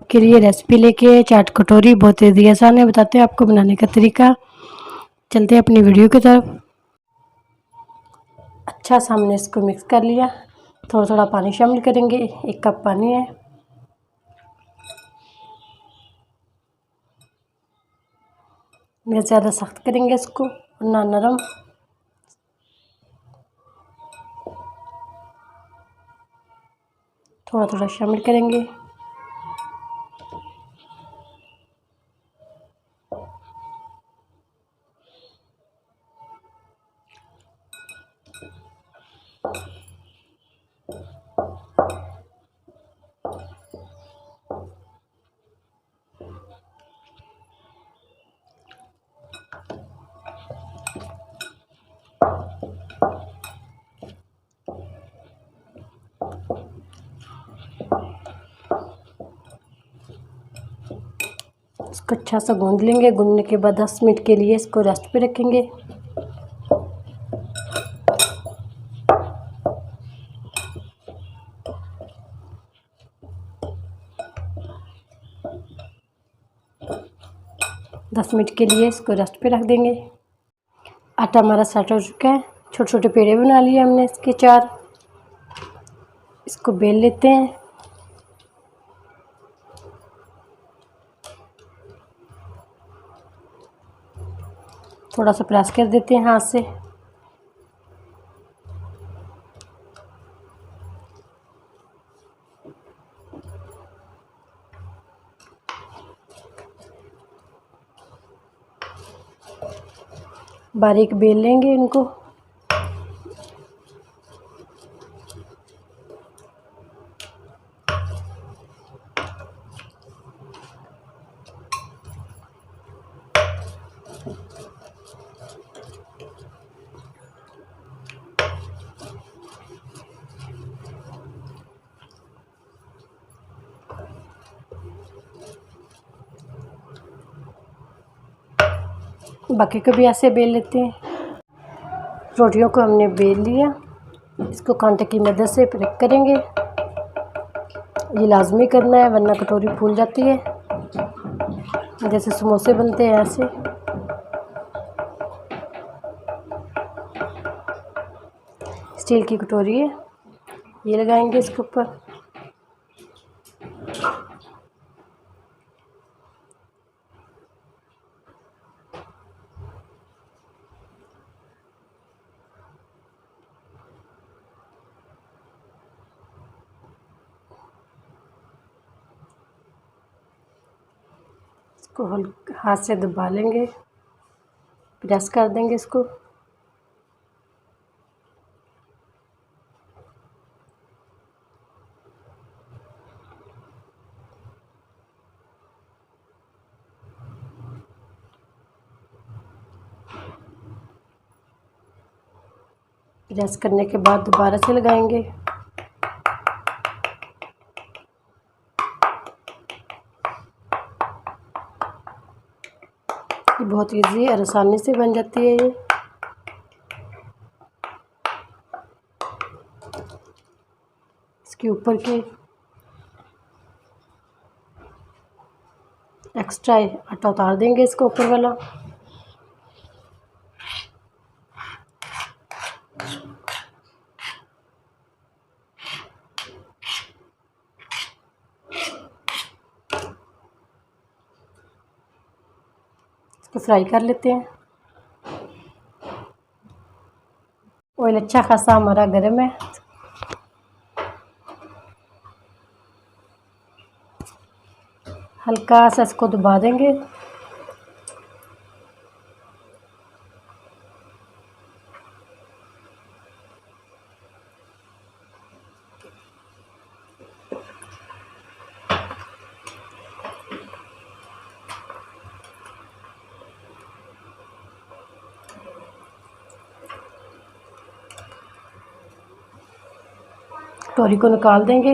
आपके लिए रेसिपी लेके चाट कटोरी बहुत ईजी आसान है। बताते हैं आपको बनाने का तरीका। चलते हैं अपनी वीडियो की तरफ। अच्छा सा हमने इसको मिक्स कर लिया। थोड़ा थोड़ा पानी शामिल करेंगे। 1 कप पानी है। ना ज़्यादा सख्त करेंगे इसको और ना नरम। थोड़ा थोड़ा शामिल करेंगे। इसको अच्छा सा गूंद लेंगे। गूंदने के बाद 10 मिनट के लिए इसको रेस्ट पे रखेंगे। दस मिनट के लिए इसको रेस्ट पे रख देंगे। आटा हमारा सेट हो चुका है। छोटे छोटे पेड़े बना लिए हमने इसके 4। इसको बेल लेते हैं। थोड़ा सा प्रेस कर देते हैं हाथ से। बारीक बेल लेंगे इनको। बाकी को भी ऐसे बेल लेते हैं। रोटियों को हमने बेल लिया। इसको कांटे की मदद से प्रेस करेंगे। ये लाजमी करना है वरना कटोरी फूल जाती है। जैसे समोसे बनते हैं ऐसे। स्टील की कटोरी है। ये लगाएंगे इसके ऊपर। इसको हाथ से दबा लेंगे। प्रेस कर देंगे इसको। प्रेस करने के बाद दोबारा से लगाएंगे। ये बहुत इजी और आसानी से बन जाती है। ये इसके ऊपर के एक्स्ट्रा आटा उतार देंगे इसको ऊपर वाला। इसको फ्राई कर लेते हैं। ऑयल अच्छा खासा हमारा गर्म है। हल्का सा इसको दबा देंगे। कटोरी को निकाल देंगे।